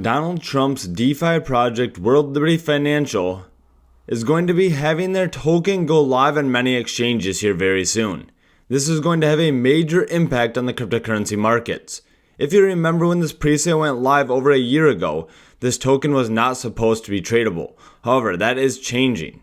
Donald Trump's DeFi project, World Liberty Financial, is going to be having their token go live on many exchanges here very soon. This is going to have a major impact on the cryptocurrency markets. If you remember when this presale went live over a year ago, this token was not supposed to be tradable. However, that is changing.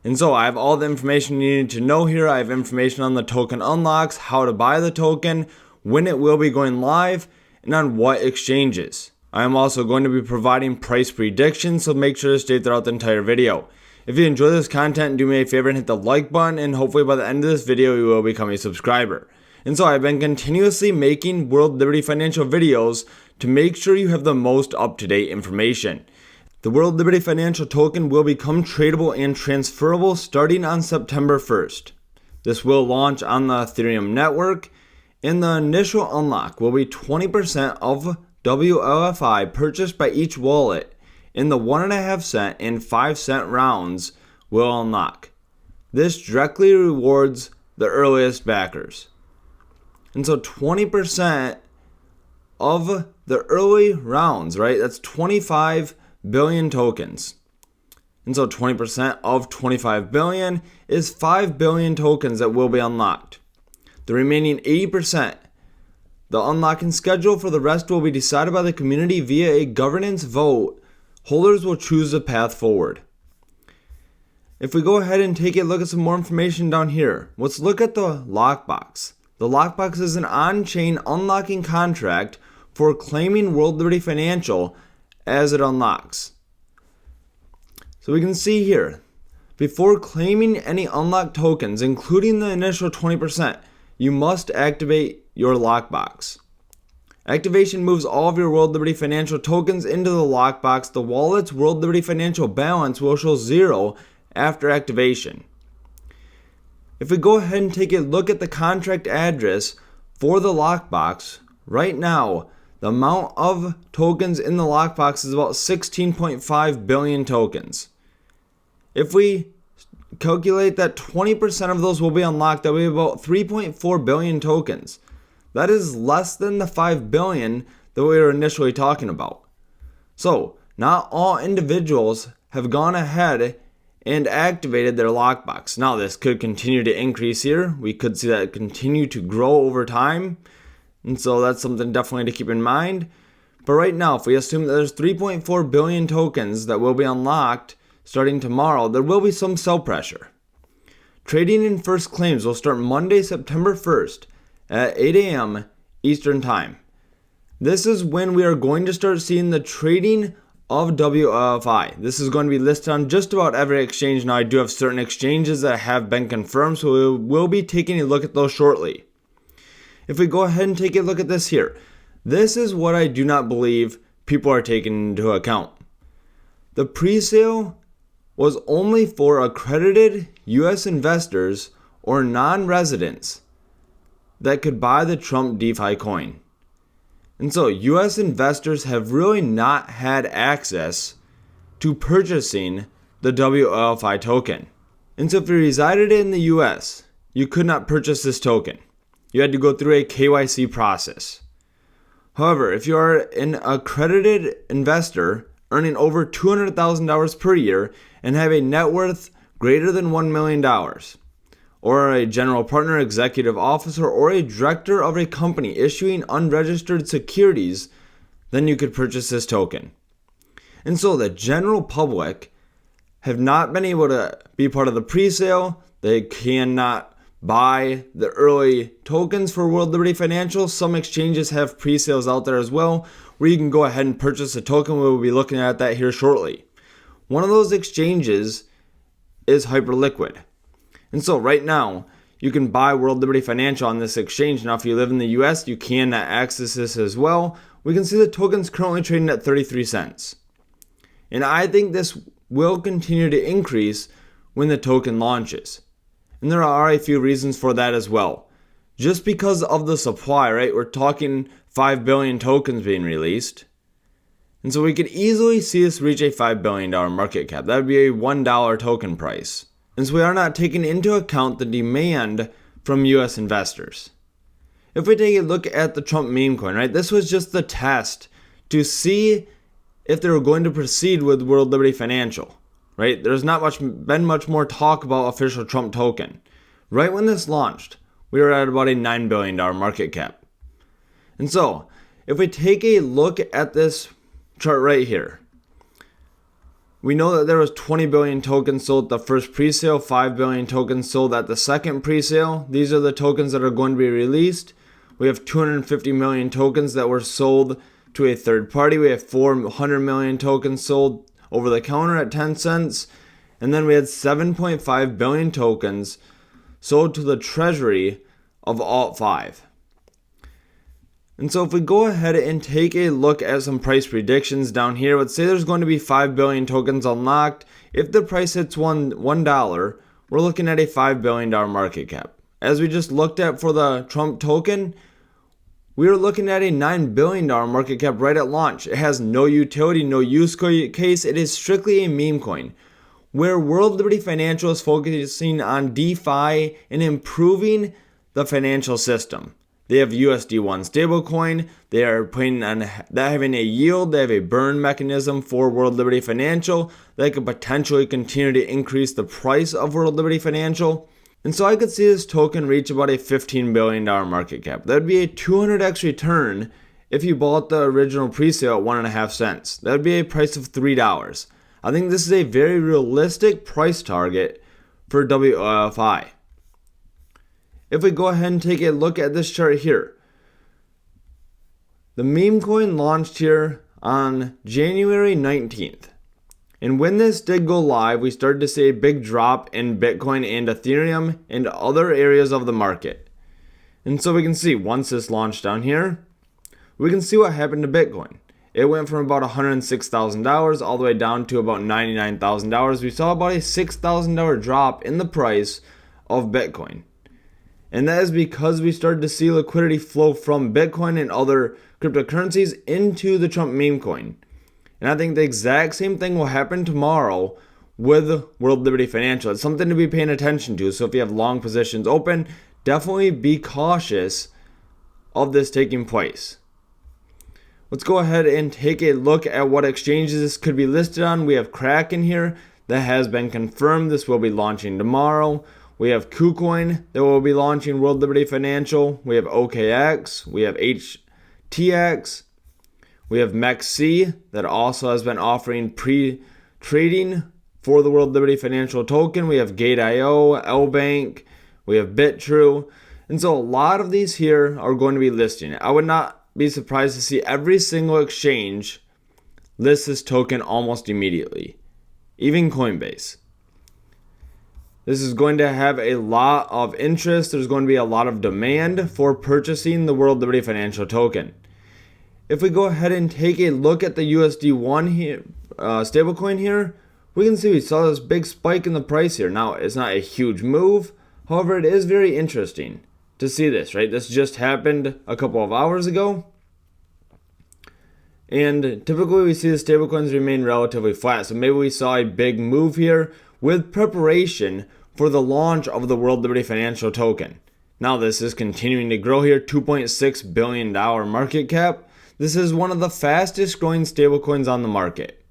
And so I have all the information you need to know here. I have information on the token unlocks, how to buy the token, when it will be going live, and on what exchanges. I am also going to be providing price predictions, so make sure to stay throughout the entire video. If you enjoy this content, do me a favor and hit the like button, and hopefully by the end of this video you will become a subscriber. And so I've been continuously making World Liberty Financial videos to make sure you have the most up-to-date information. The World Liberty Financial token will become tradable and transferable starting on September 1st. This will launch on the Ethereum network, and the initial unlock will be 20% of WLFI purchased by each wallet in the 1.5 cent and 5 cent rounds will unlock. This directly rewards the earliest backers. And so 20% of the early rounds, right? That's 25 billion tokens. And so 20% of 25 billion is 5 billion tokens that will be unlocked. The remaining 80%, the unlocking schedule for the rest will be decided by the community via a governance vote. Holders will choose the path forward. If we go ahead and take a look at some more information down here, let's look at the lockbox. The lockbox is an on-chain unlocking contract for claiming World Liberty Financial as it unlocks. So we can see here, before claiming any unlocked tokens, including the initial 20%, you must activate your lockbox. Activation moves all of your World Liberty Financial tokens into the lockbox. The wallet's World Liberty Financial balance will show 0 after activation. If we go ahead and take a look at the contract address for the lockbox, right now, the amount of tokens in the lockbox is about 16.5 billion tokens. If we calculate that 20% of those will be unlocked, that will be about 3.4 billion tokens. That is less than the 5 billion that we were initially talking about. So, not all individuals have gone ahead and activated their lockbox. Now, this could continue to increase here. We could see that continue to grow over time. And so that's something definitely to keep in mind. But right now, if we assume that there's 3.4 billion tokens that will be unlocked starting tomorrow, there will be some sell pressure. Trading in first claims will start Monday, September 1st at 8 a.m. Eastern Time. This is when we are going to start seeing the trading of WLFI. This is going to be listed on just about every exchange. Now, I do have certain exchanges that have been confirmed, so we will be taking a look at those shortly. If we go ahead and take a look at this here, this is what I do not believe people are taking into account. The presale was only for accredited U.S. investors or non-residents that could buy the Trump DeFi coin. And so U.S. investors have really not had access to purchasing the WLFI token. And so if you resided in the U.S., you could not purchase this token. You had to go through a KYC process. However, if you are an accredited investor earning over $200,000 per year and have a net worth greater than $1 million, or a general partner, executive officer, or a director of a company issuing unregistered securities, then you could purchase this token. And so the general public have not been able to be part of the presale. They cannot buy the early tokens for World Liberty Financial. Some exchanges have presales out there as well, where you can go ahead and purchase a token. We will be looking at that here shortly. One of those exchanges is Hyperliquid. And so right now, you can buy World Liberty Financial on this exchange. Now, if you live in the US, you can access this as well. We can see the token's currently trading at 33 cents. And I think this will continue to increase when the token launches. And there are a few reasons for that as well. Just because of the supply, right? We're talking 5 billion tokens being released. And so we could easily see this reach a $5 billion market cap. That would be a $1 token price. And so we are not taking into account the demand from US investors. If we take a look at the Trump meme coin, right? This was just the test to see if they were going to proceed with World Liberty Financial, right? There's not been much more talk about official Trump token. Right when this launched, we were at about a $9 billion market cap. And so, if we take a look at this chart right here, we know that there was 20 billion tokens sold at the first pre-sale, 5 billion tokens sold at the second pre-sale. These are the tokens that are going to be released. We have 250 million tokens that were sold to a third party. We have 400 million tokens sold over the counter at 10 cents. And then we had 7.5 billion tokens sold to the treasury of Alt5. And so if we go ahead and take a look at some price predictions down here, let's say there's going to be 5 billion tokens unlocked. If the price hits $1, we're looking at a $5 billion market cap. As we just looked at for the Trump token, we are looking at a $9 billion market cap right at launch. It has no utility, no use case. It is strictly a meme coin, where World Liberty Financial is focusing on DeFi and improving the financial system. They have USD1 stablecoin. They are planning on that having a yield. They have a burn mechanism for World Liberty Financial that could potentially continue to increase the price of World Liberty Financial. And so I could see this token reach about a $15 billion market cap. That would be a 200x return if you bought the original pre-sale at 1.5 cents. That would be a price of $3. I think this is a very realistic price target for WLFI. If we go ahead and take a look at this chart here, the meme coin launched here on January 19th. And when this did go live, we started to see a big drop in Bitcoin and Ethereum and other areas of the market. And so we can see once this launched down here, we can see what happened to Bitcoin. It went from about $106,000 all the way down to about $99,000. We saw about a $6,000 drop in the price of Bitcoin. And that is because we started to see liquidity flow from Bitcoin and other cryptocurrencies into the Trump meme coin. And I think the exact same thing will happen tomorrow with World Liberty Financial. It's something to be paying attention to. So if you have long positions open, definitely be cautious of this taking place. Let's go ahead and take a look at what exchanges this could be listed on. We have Kraken here that has been confirmed. This will be launching tomorrow. We have KuCoin that will be launching World Liberty Financial. We have OKX. We have HTX. We have MEXC that also has been offering pre-trading for the World Liberty Financial token. We have Gate.io, LBank. We have BitTrue. And so a lot of these here are going to be listing. I would not be surprised to see every single exchange list this token almost immediately. Even Coinbase. This is going to have a lot of interest. There's going to be a lot of demand for purchasing the World Liberty Financial token. If we go ahead and take a look at the USD1 here, stablecoin here, we can see we saw this big spike in the price here. Now, it's not a huge move. However, it is very interesting to see this, right? This just happened a couple of hours ago. And typically we see the stablecoins remain relatively flat. So maybe we saw a big move here with preparation for the launch of the World Liberty Financial token. Now this is continuing to grow here, $2.6 billion market cap. This is one of the fastest growing stablecoins on the market.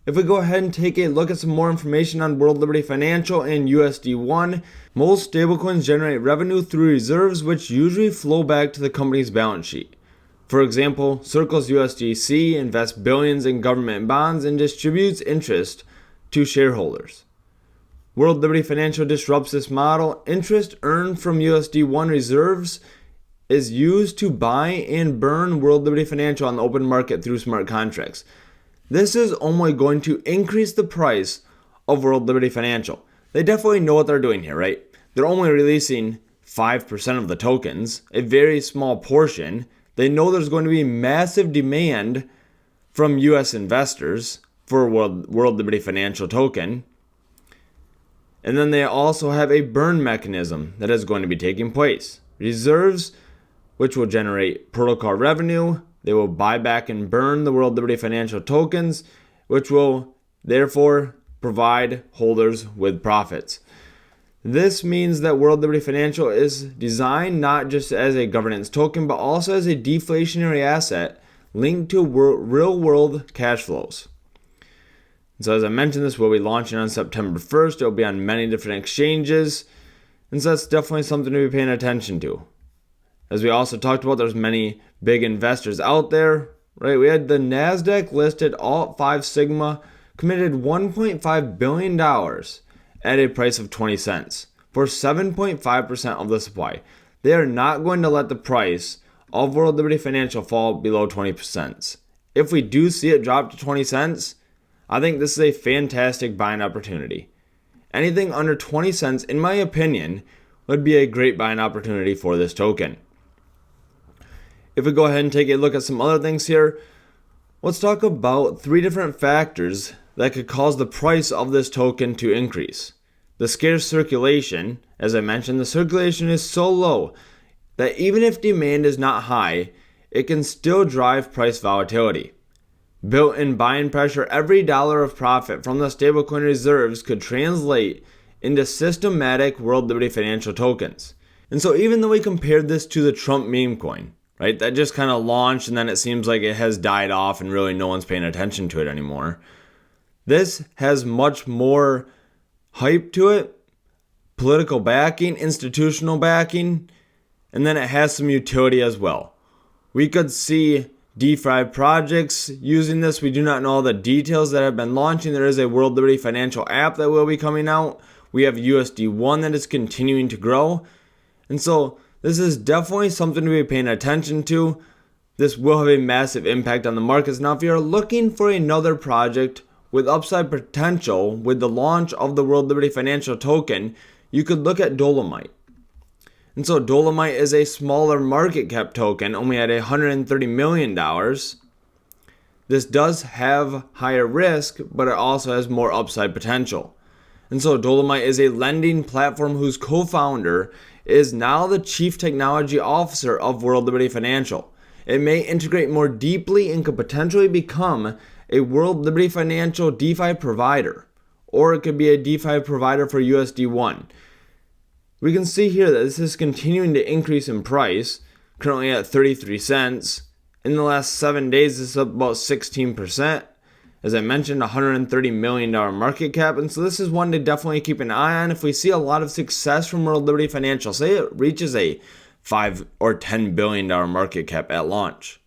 If we go ahead and take a look at some more information on World Liberty Financial and USD1, most stablecoins generate revenue through reserves which usually flow back to the company's balance sheet. For example, Circle's USDC invests billions in government bonds and distributes interest to shareholders. World Liberty Financial disrupts this model. Interest earned from USD1 reserves is used to buy and burn World Liberty Financial on the open market through smart contracts. This is only going to increase the price of World Liberty Financial. They definitely know what they're doing here, right? They're only releasing 5% of the tokens, a very small portion. They know there's going to be massive demand from US investors for World Liberty Financial token. And then they also have a burn mechanism that is going to be taking place. Reserves, which will generate protocol revenue. They will buy back and burn the World Liberty Financial tokens, which will therefore provide holders with profits. This means that World Liberty Financial is designed not just as a governance token, but also as a deflationary asset linked to real world cash flows. And so as I mentioned, this will be launching on September 1st. It will be on many different exchanges. And so that's definitely something to be paying attention to. As we also talked about, there's many big investors out there, right? We had the NASDAQ listed Alt 5 Sigma committed $1.5 billion at a price of 20 cents for 7.5% of the supply. They are not going to let the price of World Liberty Financial fall below 20%. If we do see it drop to 20 cents, I think this is a fantastic buying opportunity. Anything under 20 cents, in my opinion, would be a great buying opportunity for this token. If we go ahead and take a look at some other things here, let's talk about 3 different factors that could cause the price of this token to increase. The scarce circulation, as I mentioned, the circulation is so low that even if demand is not high, it can still drive price volatility. Built-in buying pressure, every dollar of profit from the stablecoin reserves could translate into systematic World Liberty Financial tokens. And so even though we compared this to the Trump meme coin, right, that just kind of launched and then it seems like it has died off and really no one's paying attention to it anymore, this has much more hype to it, political backing, institutional backing, and then it has some utility as well. We could see DeFi projects using this. We do not know all the details that have been launching. There is a World Liberty Financial app that will be coming out. We have USD1 that is continuing to grow. And so this is definitely something to be paying attention to. This will have a massive impact on the markets. Now, if you're looking for another project with upside potential with the launch of the World Liberty Financial token, you could look at Dolomite. And so Dolomite is a smaller market cap token, only at $130 million. This does have higher risk, but it also has more upside potential. And so Dolomite is a lending platform whose co-founder is now the Chief Technology Officer of World Liberty Financial. It may integrate more deeply and could potentially become a World Liberty Financial DeFi provider, or it could be a DeFi provider for USD1. We can see here that this is continuing to increase in price, currently at 33 cents. In the last 7 days, this is up about 16%. As I mentioned, $130 million market cap. And so this is one to definitely keep an eye on. If we see a lot of success from World Liberty Financial, say it reaches a $5 or $10 billion market cap at launch,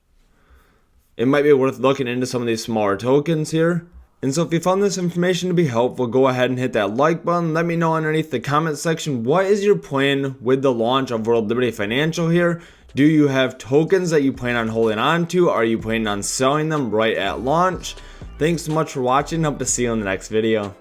it might be worth looking into some of these smaller tokens here. And so if you found this information to be helpful, go ahead and hit that like button. Let me know underneath the comment section, what is your plan with the launch of World Liberty Financial here? Do you have tokens that you plan on holding on to? Are you planning on selling them right at launch? Thanks so much for watching. Hope to see you in the next video.